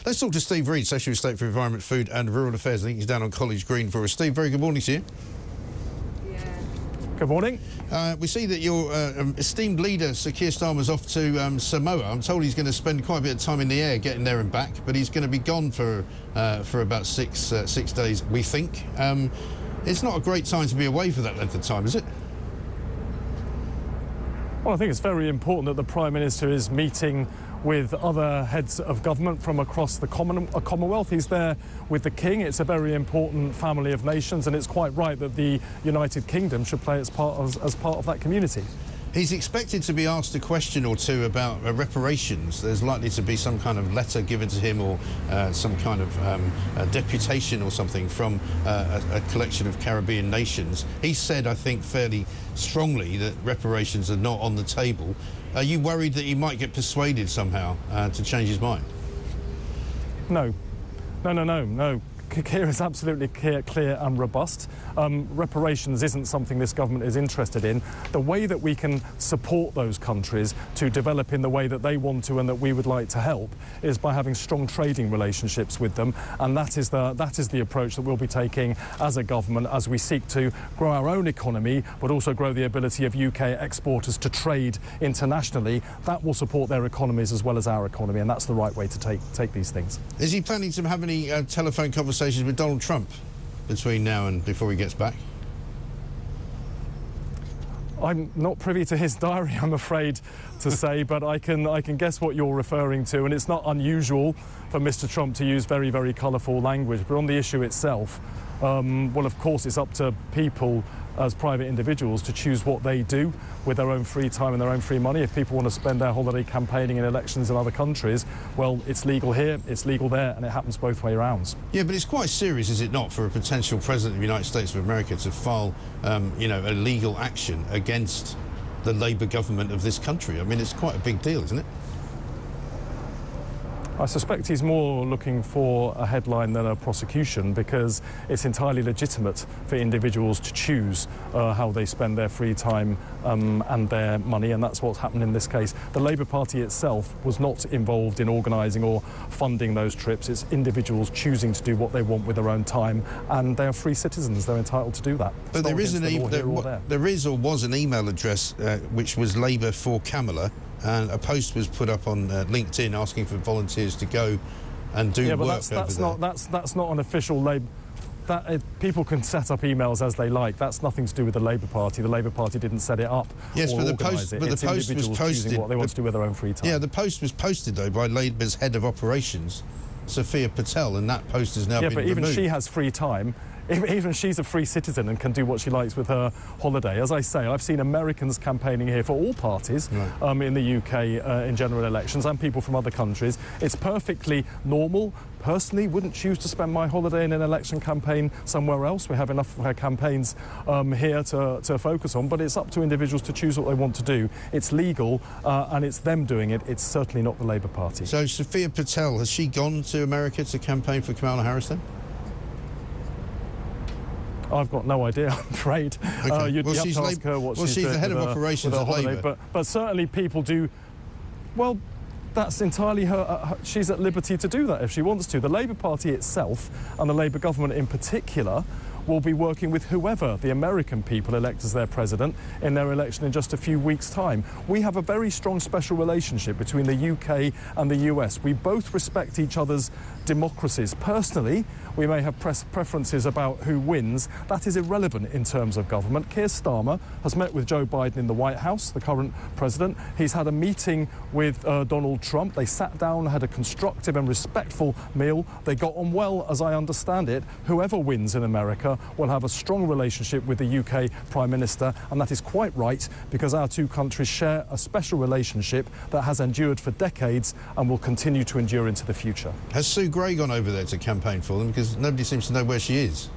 Let's talk to Steve Reid, Secretary of State for Environment, Food and Rural Affairs. I think he's down on College Green for us. Steve, very good morning to you. Good morning. We see that your esteemed leader, Sir Keir Starmer's off to Samoa. I'm told he's going to spend quite a bit of time in the air getting there and back, but he's going to be gone for about six days, we think. It's not a great time to be away for that length of time, is it? Well, I think it's very important that the Prime Minister is meeting with other heads of government from across the Commonwealth. He's there with the King. It's a very important family of nations, and it's quite right that the United Kingdom should play its part as part of that community. He's expected to be asked a question or two about reparations. There's likely to be some kind of letter given to him or some kind of a deputation or something from a collection of Caribbean nations. He said, I think, fairly strongly that reparations are not on the table. Are you worried that he might get persuaded somehow to change his mind? No. Keir is absolutely clear and robust. Reparations isn't something this government is interested in. The way that we can support those countries to develop in the way that they want to and that we would like to help is by having strong trading relationships with them, and that is the approach that we'll be taking as a government as we seek to grow our own economy but also grow the ability of UK exporters to trade internationally. That will support their economies as well as our economy, and that's the right way to take these things. Is he planning to have any telephone conversations with Donald Trump between now and before he gets back? I'm not privy to his diary, I'm afraid to say, but I can guess what you're referring to, and it's not unusual for Mr. Trump to use very, very colourful language. But on the issue itself, well, of course, it's up to people as private individuals to choose what they do with their own free time and their own free money. If people want to spend their holiday campaigning in elections in other countries, well, it's legal here, it's legal there, and it happens both way rounds. Yeah, but it's quite serious, is it not, for a potential president of the United States of America to file, you know, a legal action against the Labour government of this country? I mean, it's quite a big deal, isn't it? I suspect he's more looking for a headline than a prosecution, because it's entirely legitimate for individuals to choose how they spend their free time and their money, and that's what's happened in this case. The Labour Party itself was not involved in organising or funding those trips. It's individuals choosing to do what they want with their own time, and they are free citizens. They're entitled to do that. But there is or was an email address which was Labour for Kamala, and a post was put up on LinkedIn asking for volunteers to go and do work over there. That's not an official Labour. People can set up emails as they like. That's nothing to do with the Labour Party. The Labour Party didn't set it up. Yes, or but the post was posted. Choosing what they want to do with their own free time. Yeah, the post was posted though by Labour's head of operations, Sophia Patel, and that post has now been removed. Yeah, but even she has free time. Even she's a free citizen and can do what she likes with her holiday. As I say, I've seen Americans campaigning here for all parties in the UK in general elections, and people from other countries. It's perfectly normal. Personally, wouldn't choose to spend my holiday in an election campaign somewhere else. We have enough campaigns here to focus on, but it's up to individuals to choose what they want to do. It's legal, and it's them doing it. It's certainly not the Labour Party. So Sophia Patel, has she gone to America to campaign for Kamala Harris then? I've got no idea, I'm afraid. Okay. You'd have to ask her what she's doing. She's the head of operations at Labour. But certainly people do. Well, that's entirely her. She's at liberty to do that if she wants to. The Labour Party itself, and the Labour government in particular, will be working with whoever the American people elect as their president in their election in just a few weeks' time. We have a very strong special relationship between the UK and the US. We both respect each other's democracies. Personally, we may have preferences about who wins. That is irrelevant in terms of government. Keir Starmer has met with Joe Biden in the White House, the current president. He's had a meeting with Donald Trump. They sat down, had a constructive and respectful meal. They got on well, as I understand it. Whoever wins in America will have a strong relationship with the UK Prime Minister, and that is quite right, because our two countries share a special relationship that has endured for decades and will continue to endure into the future. Has Sue Gray gone over there to campaign for them? Because nobody seems to know where she is.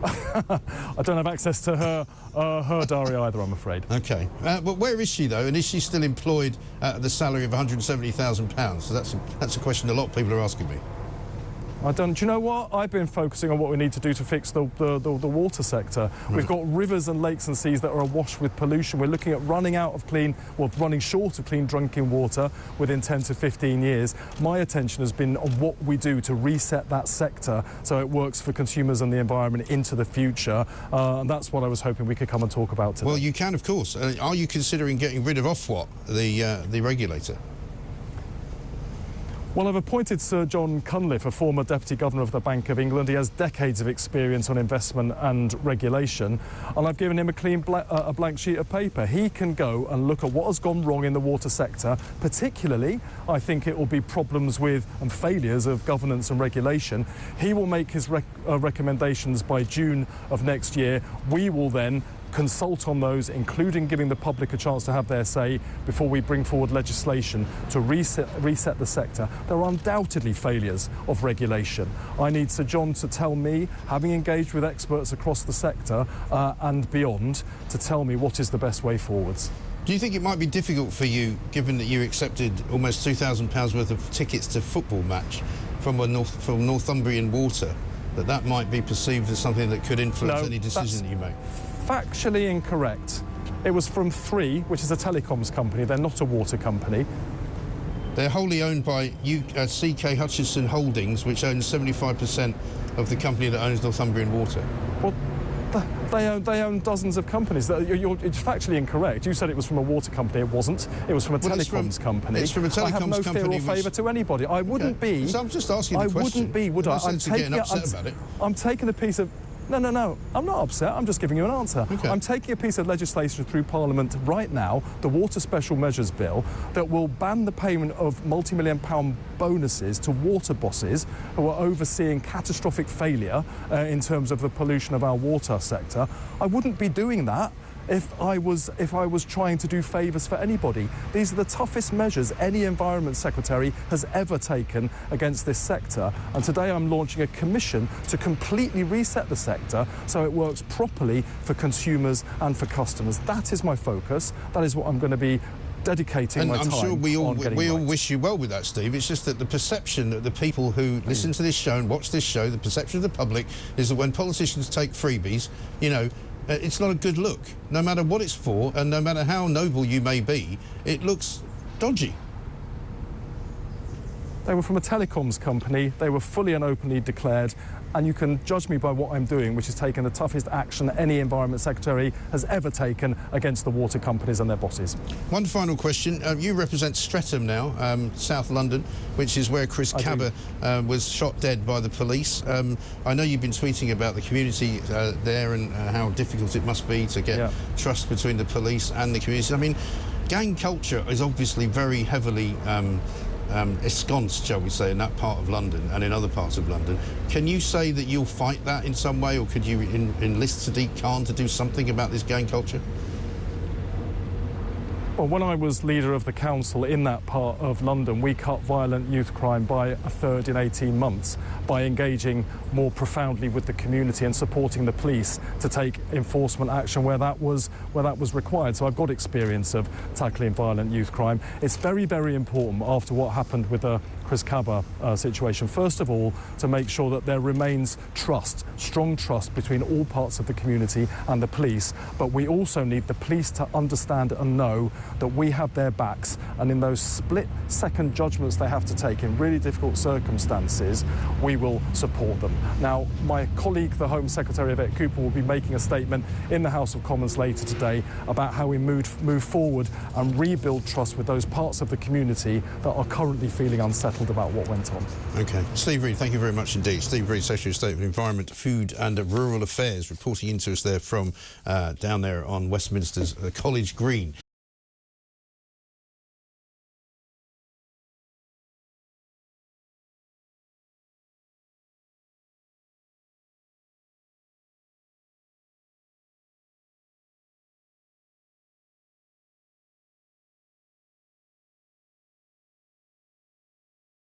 I don't have access to her diary either, I'm afraid. OK. But where is she, though? And is she still employed at the salary of £170,000? So that's a question a lot of people are asking me. Do you know what? I've been focusing on what we need to do to fix the water sector. Right. We've got rivers and lakes and seas that are awash with pollution. We're looking at running short of clean drinking water within 10 to 15 years. My attention has been on what we do to reset that sector so it works for consumers and the environment into the future. And that's what I was hoping we could come and talk about today. Well, you can, of course. Are you considering getting rid of Ofwat, the regulator? Well, I've appointed Sir John Cunliffe, a former Deputy Governor of the Bank of England. He has decades of experience on investment and regulation, and I've given him a blank sheet of paper. He can go and look at what has gone wrong in the water sector. Particularly, I think it will be problems with and failures of governance and regulation. He will make his recommendations by June of next year. We will then consult on those, including giving the public a chance to have their say before we bring forward legislation to reset the sector. There are undoubtedly failures of regulation. I need Sir John to tell me, having engaged with experts across the sector and beyond, to tell me what is the best way forwards. Do you think it might be difficult for you, given that you accepted almost £2,000 worth of tickets to a football match from Northumbrian Water, that might be perceived as something that could influence any decision that you make? Factually incorrect. It was from Three, which is a telecoms company. They're not a water company. They're wholly owned by CK Hutchison Holdings, which owns 75% of the company that owns Northumbrian Water. Well, they own dozens of companies. It's factually incorrect. You said it was from a water company. It wasn't. It was from a telecoms company. It's from a telecoms company. I have no fear or favour to anybody. I wouldn't be. So I'm just asking the question. I wouldn't be, would I? I'm taking a piece of... No, I'm not upset. I'm just giving you an answer. Okay. I'm taking a piece of legislation through Parliament right now, the Water Special Measures Bill, that will ban the payment of multi-million-pound bonuses to water bosses who are overseeing catastrophic failure in terms of the pollution of our water sector. I wouldn't be doing that if I was trying to do favours for anybody. These are the toughest measures any Environment Secretary has ever taken against this sector, and today I'm launching a commission to completely reset the sector so it works properly for consumers and for customers. That is my focus. That is what I'm going to be dedicating my time on. And I'm sure we all right. wish you well with that, Steve. It's just that the perception that the people who listen to this show and watch this show, the perception of the public is that when politicians take freebies, you know, it's not a good look. No matter what it's for, and no matter how noble you may be, it looks dodgy. They were from a telecoms company. They were fully and openly declared, and you can judge me by what I'm doing, which is taking the toughest action any Environment Secretary has ever taken against the water companies and their bosses. One final question. You represent Streatham now, South London, which is where Chris Cabba was shot dead by the police. I know you've been tweeting about the community there and how difficult it must be to get trust between the police and the community. I mean, gang culture is obviously very heavily ensconced, shall we say, in that part of London and in other parts of London. Can you say that you'll fight that in some way, or could you enlist Sadiq Khan to do something about this gang culture? Well, when I was leader of the council in that part of London, we cut violent youth crime by a third in 18 months by engaging more profoundly with the community and supporting the police to take enforcement action where that was required. So I've got experience of tackling violent youth crime. It's very, very important after what happened with the Chris Cabba situation, first of all, to make sure that there remains trust, strong trust between all parts of the community and the police. But we also need the police to understand and know that we have their backs, and in those split-second judgments they have to take in really difficult circumstances, we will support them. Now, my colleague, the Home Secretary, Yvette Cooper, will be making a statement in the House of Commons later today about how we move forward and rebuild trust with those parts of the community that are currently feeling unsettled about what went on. OK. Steve Reed, thank you very much indeed. Steve Reed, Secretary of State for Environment, Food and Rural Affairs, reporting into us there from down there on Westminster's College Green.